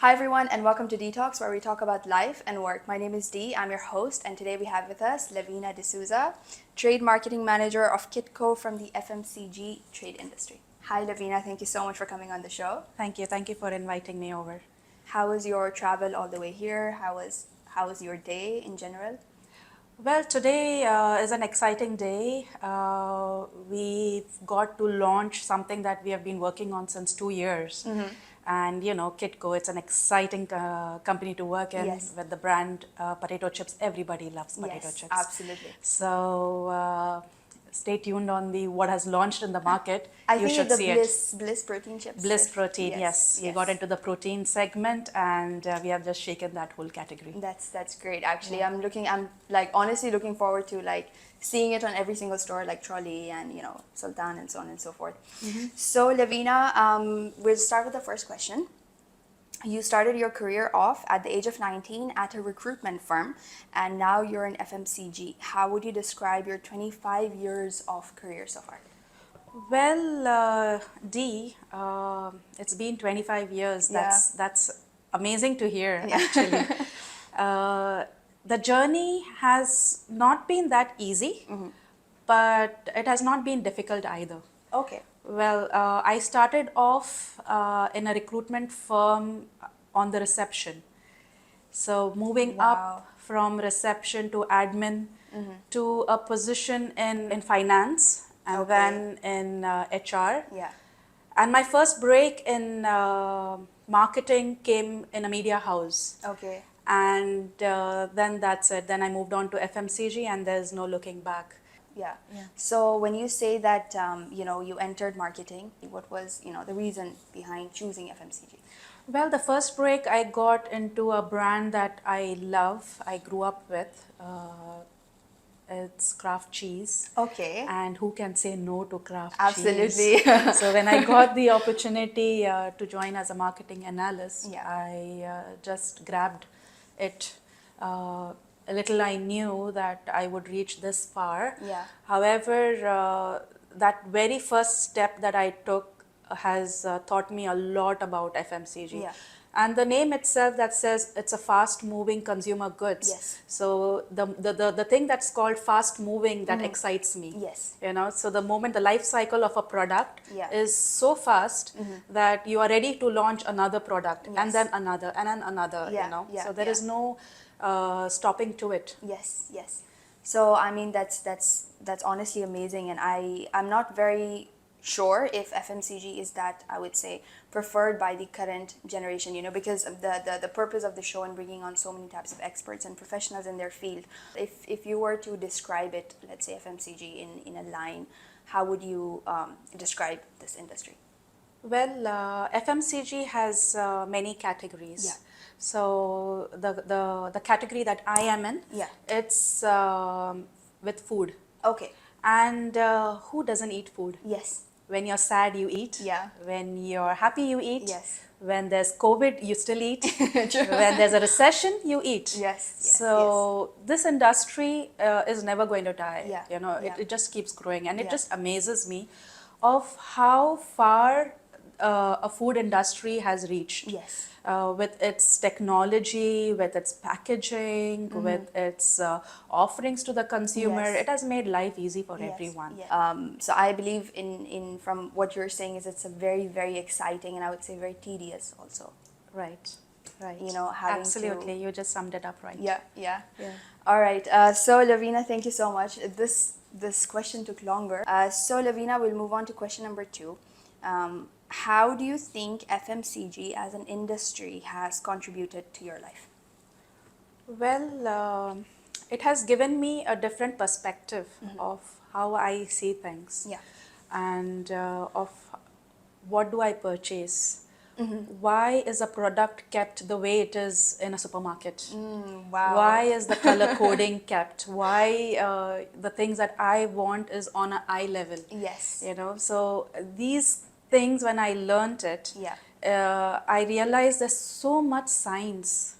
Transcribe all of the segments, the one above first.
Hi everyone and welcome to Detox, where we talk about life and work. My name is Dee, I'm your host, and today we have with us Lavina Dsouza, Trade Marketing Manager of KITCO from the FMCG trade industry. Hi Lavina, thank you so much for coming on the show. Thank you. Thank you for inviting me over. How was your travel all the way here? How was your day in general? Well, today is an exciting day. We've got to launch something that we have been working on since 2 years. And KITCO, it's an exciting company to work in. Yes. With the brand potato chips. Everybody loves potato Yes, chips. absolutely. So stay tuned on what has launched in the market. I You think should it's see the Bliss protein chips. Bliss protein, yes. We got yes. into the protein segment, and we have just shaken that whole category. That's great. Actually, I'm like honestly looking forward to like seeing it on every single store, like Trolley and Sultan and so on and so forth. So Lavina, we'll start with the first question. You started your career off at the age of 19 at a recruitment firm, and now you're in FMCG. How would you describe your 25 years of career so far? Well, Dee, it's been 25 years. Yeah. That's amazing to hear, actually. The journey has not been that easy, but it has not been difficult either. Okay. Well, I started off in a recruitment firm on the reception. So moving Wow. up from reception to admin to a position in finance and Okay. then in HR. Yeah. And my first break in marketing came in a media house. Okay. And then that's it. Then I moved on to FMCG, and there's no looking back. Yeah. So when you say that you entered marketing, what was the reason behind choosing FMCG? Well, the first break I got into a brand that I love, I grew up with. It's Kraft cheese. Okay. And who can say no to Kraft Absolutely. cheese? So when I got the opportunity to join as a marketing analyst, Yeah. I just grabbed it. A little I knew that I would reach this far. Yeah. However, that very first step that I took has taught me a lot about FMCG. Yeah. And the name itself that says it's a fast moving consumer goods. Yes. So the thing that's called fast moving that excites me. Yes. So the moment the life cycle of a product Yeah. is so fast that you are ready to launch another product and Yes. then another and then another, Yeah, yeah, so there yeah. is no stopping to it. Yes. Yes. So I mean that's honestly amazing, and I'm not very sure if FMCG is that, I would say, preferred by the current generation, because of the purpose of the show and bringing on so many types of experts and professionals in their field. If you were to describe it, let's say FMCG in a line, how would you describe this industry? Well, FMCG has many categories. Yeah. So the category that I am in, Yeah. it's with food. Okay. And who doesn't eat food? Yes. When you're sad, you eat. Yeah. When you're happy, you eat. Yes. When there's COVID, you still eat. When there's a recession, you eat. Yes, yes, So this industry is never going to die. Yeah, yeah. It just keeps growing, and Yeah. it just amazes me of how far a food industry has reached. Yes. With its technology, with its packaging, with its offerings to the consumer, Yes. it has made life easy for Yes, everyone. yes. So I believe in from what you're saying is it's a very, very exciting, and I would say very tedious also. Right, right. Having Absolutely, you just summed it up right. Yeah, yeah. Yeah. All right. So Lavina, thank you so much. This question took longer. So Lavina, we'll move on to question number 2. How do you think FMCG as an industry has contributed to your life? Well, it has given me a different perspective of how I see things. Yeah. And of what do I purchase? Why is a product kept the way it is in a supermarket? Wow. Why is the color coding kept? Why the things that I want is on an eye level? Yes. So these things, when I learned it, Yeah. I realized there's so much science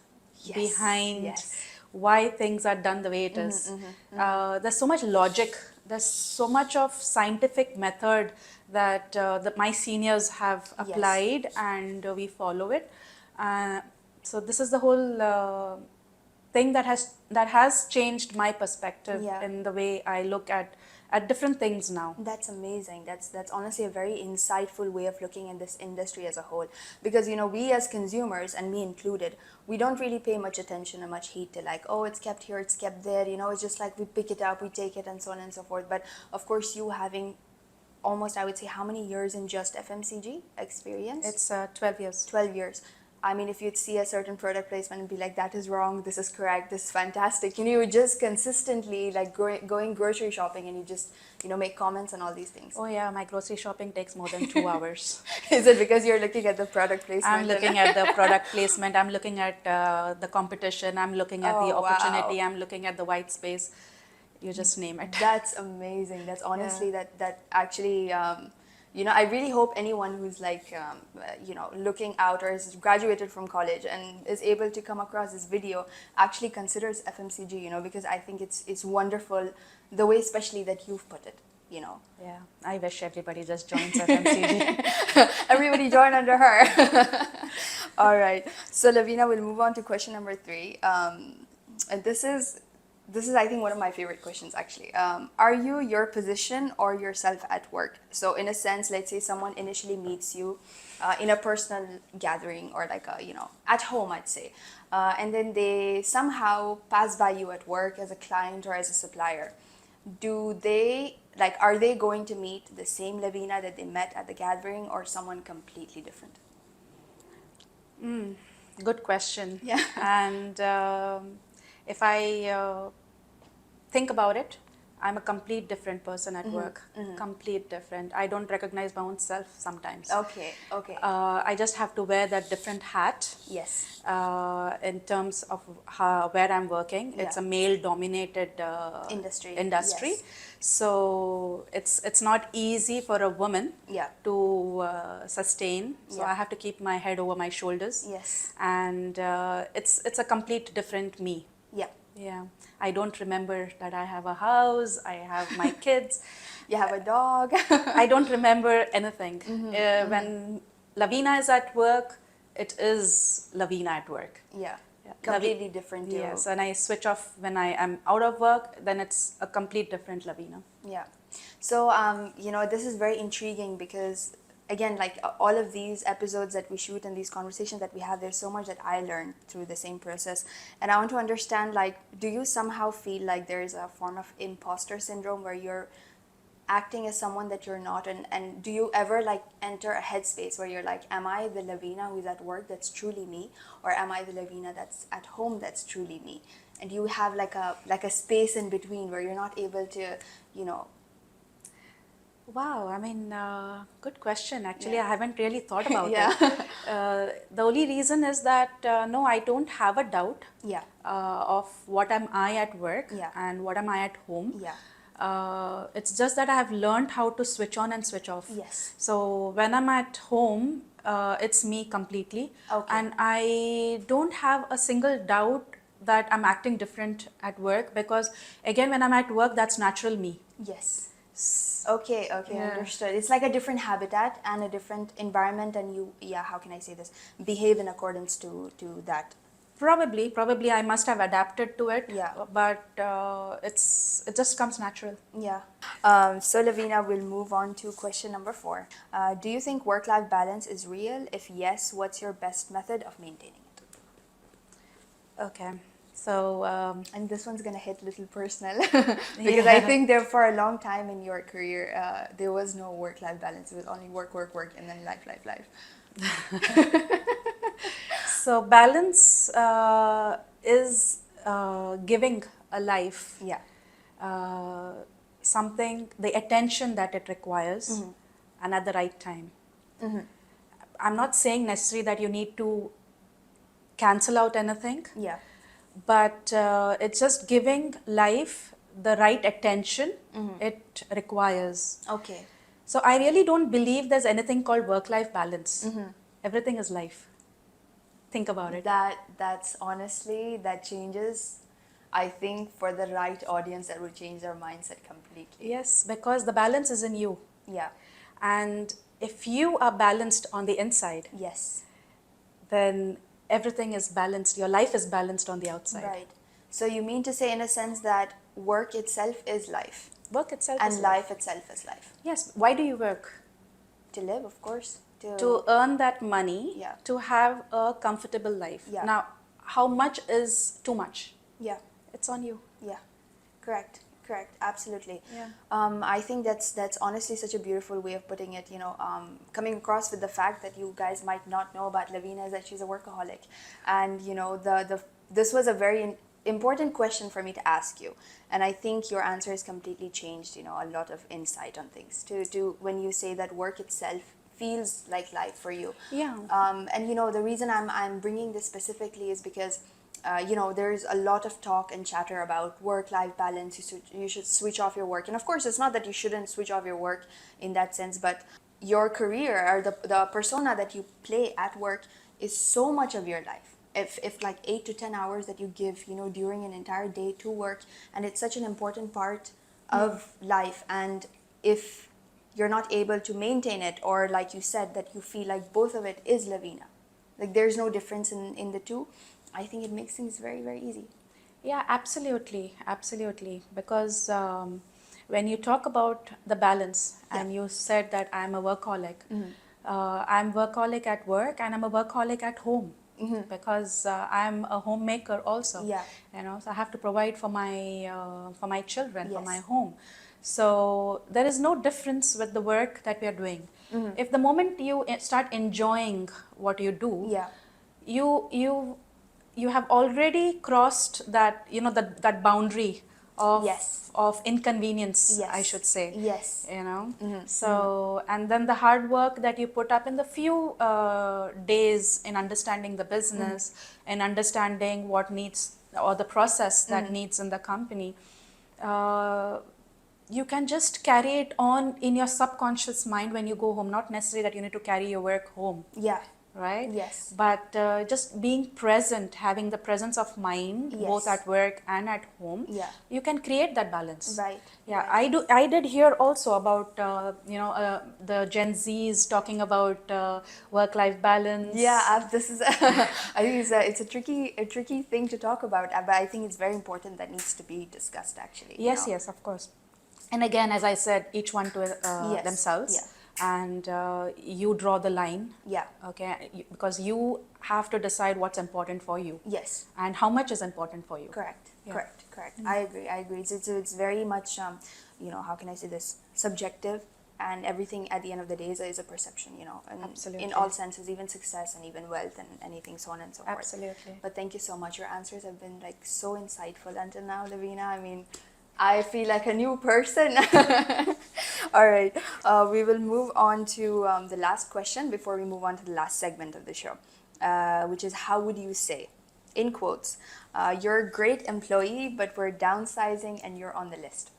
Yes, behind yes. why things are done the way it is. There's so much logic. There's so much of scientific method that my seniors have applied, and we follow it. So this is the whole thing that has changed my perspective Yeah. in the way I look at different things now. That's amazing. That's honestly a very insightful way of looking at this industry as a whole. Because we as consumers, and me included, we don't really pay much attention or much heed to like, oh, it's kept here, it's kept there. It's just like we pick it up, we take it, and so on and so forth. But of course, you having almost, I would say, how many years in just FMCG experience? It's 12 years. 12 years. I mean, if you'd see a certain product placement and be like, that is wrong, this is correct, this is fantastic, you would just consistently like going grocery shopping, and you just, make comments on all these things. Oh yeah, my grocery shopping takes more than 2 hours. Is it because you're looking at the product placement? I'm looking at the product placement, I'm looking at the competition, I'm looking at the Oh, opportunity, wow. I'm looking at the white space. You just name it. That's amazing. That's honestly, Yeah. that actually, I really hope anyone who's like, looking out or is graduated from college and is able to come across this video actually considers FMCG, because I think it's wonderful the way, especially that you've put it. Yeah, I wish everybody just joins FMCG. Everybody join under her. All right. So Lavina, we'll move on to question number 3. And this is I think one of my favorite questions actually. Are you your position or yourself at work? So in a sense, let's say someone initially meets you in a personal gathering or like at home, I'd say, and then they somehow pass by you at work as a client or as a supplier. Are they going to meet the same Lavina that they met at the gathering, or someone completely different? Good question. Yeah. And if I think about it, I'm a complete different person at work. Complete different. I don't recognize my own self sometimes. Okay. I just have to wear that different hat. Yes. In terms of where I'm working, it's Yeah. a male-dominated Industry. industry. Yes. So it's not easy for a woman Yeah. to sustain. So Yeah. I have to keep my head over my shoulders. Yes. And it's a complete different me. Yeah. Yeah, I don't remember that I have a house, I have my kids. You have a dog. I don't remember anything. When Lavina is at work, it is Lavina at work. Yeah. Yeah. Completely different too. Yes, and I switch off when I am out of work, then it's a complete different Lavina. Yeah. So, this is very intriguing because, again, like all of these episodes that we shoot and these conversations that we have, there's so much that I learned through the same process. And I want to understand, like, do you somehow feel like there is a form of imposter syndrome where you're acting as someone that you're not? And do you ever, like, enter a headspace where you're like, am I the Lavina who's at work that's truly me? Or am I the Lavina that's at home that's truly me? And you have like a space in between where you're not able to, Wow, I mean, good question. Actually, Yeah. I haven't really thought about Yeah. it. The only reason is that, no, I don't have a doubt Yeah. of what am I at work Yeah. and what am I at home. Yeah. It's just that I have learned how to switch on and switch off. Yes. So when I'm at home, it's me completely. Okay. And I don't have a single doubt that I'm acting different at work, because again, when I'm at work, that's natural me. Yes. Okay, Yeah. understood. It's like a different habitat and a different environment, and you, how can I say this? Behave in accordance to that. Probably I must have adapted to it. Yeah. But it just comes natural. Yeah. So Lavina, we'll move on to question number 4. Do you think work-life balance is real? If yes, what's your best method of maintaining it? Okay. So And this one's gonna hit a little personal because I Yeah. think there for a long time in your career there was no work-life balance. It was only work, and then life. So balance is giving a life Yeah. something, the attention that it requires, and at the right time. I'm not saying necessarily that you need to cancel out anything, Yeah. but it's just giving life the right attention it requires. Okay. So I really don't believe there's anything called work-life balance. Everything is life. Think about it. That's honestly, that changes. I think for the right audience, that will change their mindset completely. Yes, because the balance is in you. Yeah. And if you are balanced on the inside, Yes. then everything is balanced, your life is balanced on the outside. Right. So you mean to say, in a sense, that work itself is life, Work itself and is life itself is life. Yes. Why do you work? To live, of course. To earn that money, Yeah. to have a comfortable life. Yeah. Now, how much is too much? Yeah. It's on you. Yeah. Correct. Correct. Absolutely. Yeah. I think that's honestly such a beautiful way of putting it. Coming across with the fact that you guys might not know about Lavina is that she's a workaholic, and the this was a very important question for me to ask you, and I think your answer has completely changed. A lot of insight on things. To when you say that work itself feels like life for you. Yeah. And the reason I'm bringing this specifically is because there's a lot of talk and chatter about work-life balance. You should switch off your work. And of course, it's not that you shouldn't switch off your work in that sense, but your career or the persona that you play at work is so much of your life. If like 8 to 10 hours that you give, during an entire day to work, and it's such an important part of life. And if you're not able to maintain it, or like you said, that you feel like both of it is Lavina, like there's no difference in the two, I think it makes things very, very easy. Yeah, absolutely, absolutely. Because when you talk about the balance, and you said that I'm a workaholic, I'm workaholic at work and I'm a workaholic at home, because I'm a homemaker also. Yeah. So I have to provide for my children, for my Yes. home. So there is no difference with the work that we are doing. If the moment you start enjoying what you do, Yeah. you have already crossed that that boundary of Yes. of inconvenience, Yes. I should say. Yes. So and then the hard work that you put up in the few days in understanding the business and understanding what needs, or the process that needs in the company, uh, you can just carry it on in your subconscious mind when you go home. Not necessarily that you need to carry your work home, Yeah. right? Yes. But just being present, having the presence of mind, both Yes. at work and at home, Yeah. you can create that balance. Right. Yeah, Right. I did hear also about the Gen Zs talking about work-life balance. Yeah, this is. I think it's a tricky thing to talk about, but I think it's very important that needs to be discussed. Actually, Yes, yes, of course. And again, as I said, each one to Yes. themselves. Yeah. And you draw the line. Yeah. Okay, because you have to decide what's important for you. Yes. And how much is important for you. Correct. Yeah. Correct. I agree. It's very much how can I say this, subjective, and everything at the end of the day is a perception. And Absolutely. in all senses, even success and even wealth and anything, so on and so forth. Absolutely. But thank you so much. Your answers have been like so insightful until now, Lavina. I mean, I feel like a new person. All right. We will move on to the last question before we move on to the last segment of the show, which is, how would you say, in quotes, you're a great employee, but we're downsizing and you're on the list?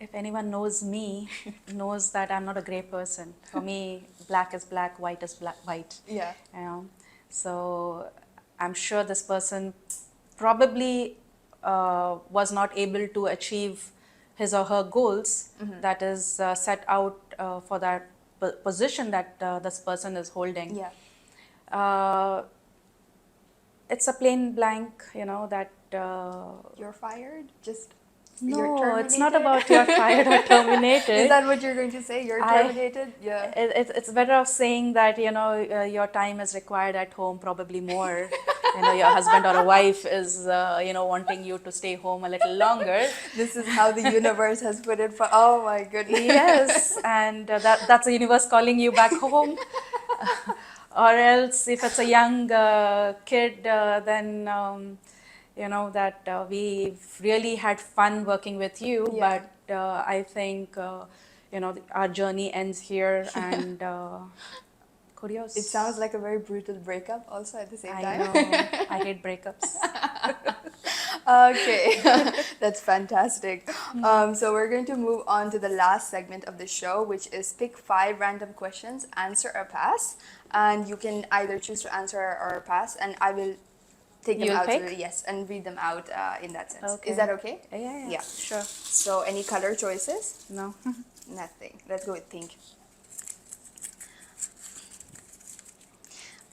If anyone knows me, knows that I'm not a gray person. For me, black is black, white is white. Yeah. So I'm sure this person probably was not able to achieve his or her goals that is set out for that position that this person is holding. Yeah. It's a plain blank, that You're fired? Just no, it's not about you're fired or terminated. Is that what you're going to say? You're terminated? Yeah. It's better of saying that, your time is required at home probably more. Your husband or a wife is, wanting you to stay home a little longer. This is how the universe has put it for, oh my goodness. Yes, and that's the universe calling you back home. Or else if it's a young kid, then that we've really had fun working with you. Yeah. But I think our journey ends here. And curious. It sounds like a very brutal breakup also at the same time. I know. I hate breakups. Okay, that's fantastic. So we're going to move on to the last segment of the show, which is pick 5 random questions, answer or pass, and you can either choose to answer or pass, and I will take them You'll out. pick? Yes, and read them out in that sense. Okay. Is that okay? Yeah. Sure. So any color choices? No. Nothing. Let's go with pink.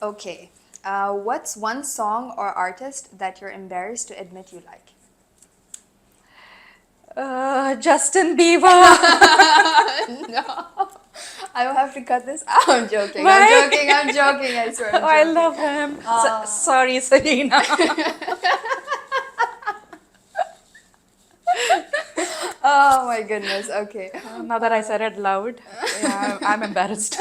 Okay. What's one song or artist that you're embarrassed to admit you like? Justin Bieber. No. I will have to cut this out. I'm joking. Why? I'm joking. I swear. I'm Oh, I joking. love him. Sorry, Selena. Oh my goodness. Okay. Now that I said it loud, yeah, I'm embarrassed.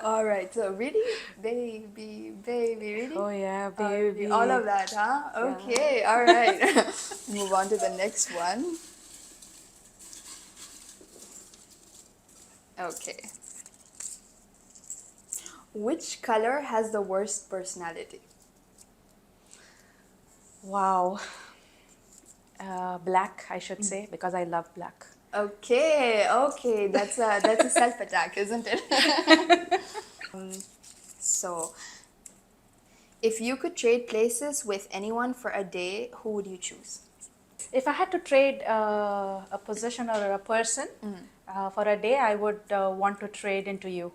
All right. So really, baby, really? Oh yeah, Really? baby. All of that, huh? Yeah. Okay. All right. Move on to the next one. Okay. Which color has the worst personality? Wow. Black, I should say, because I love black. Okay, okay, that's a self attack, isn't it? So, if you could trade places with anyone for a day, who would you choose? If I had to trade a position or a person for a day, I would want to trade into you.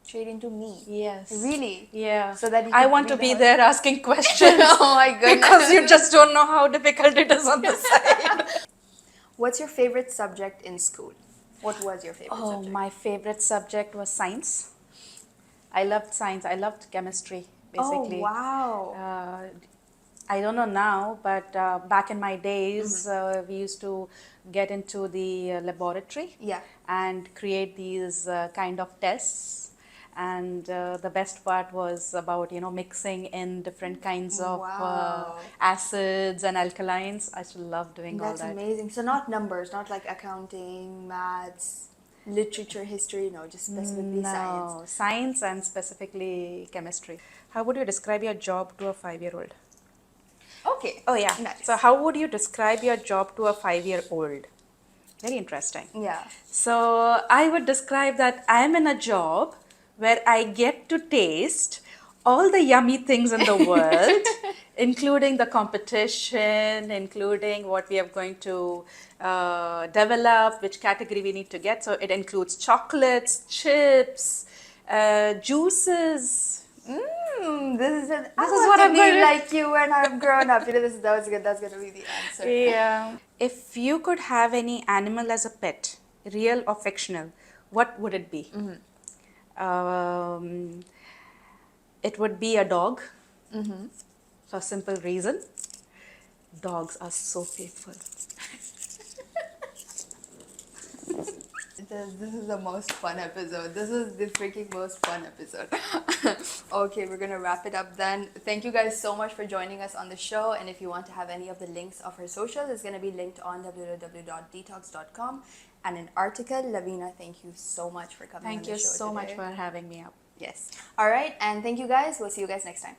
Trade into me. Yes. Really? Yeah. So that you I could want to read be the there asking questions. Oh my goodness. Because you just don't know how difficult it is on the side. What's your favorite subject in school? What was your favorite Oh, subject? my favorite subject was science. I loved science. I loved chemistry, basically. Oh wow. I don't know now, but back in my days, we used to get into the laboratory Yeah. and create these kind of tests. And the best part was about, mixing in different kinds of Wow. acids and alkalines. I still love doing all That's that. amazing. So not numbers, not like accounting, maths, literature, history, no, just specifically science. No, science and specifically chemistry. How would you describe your job to a 5-year-old? Okay. Oh, yeah. Nice. So, how would you describe your job to a 5-year-old? Very interesting. Yeah. So, I would describe that I'm in a job where I get to taste all the yummy things in the world, including the competition, including what we are going to develop, which category we need to get. So, it includes chocolates, chips, juices. I is want what to I'm be going to- like you when I'm grown up. That was good. That's gonna be the answer. Yeah. If you could have any animal as a pet, real or fictional, what would it be? It would be a dog. For a simple reason. Dogs are so faithful. This is the most fun episode. This is the freaking most fun episode. Okay, we're gonna wrap it up then. Thank you guys so much for joining us on the show. And if you want to have any of the links of her socials, it's gonna be linked on www.deetox.com. And an article. Lavina, thank you so much for coming on Thank the you show so much today. for having me up. Yes. All right, and thank you guys. We'll see you guys next time.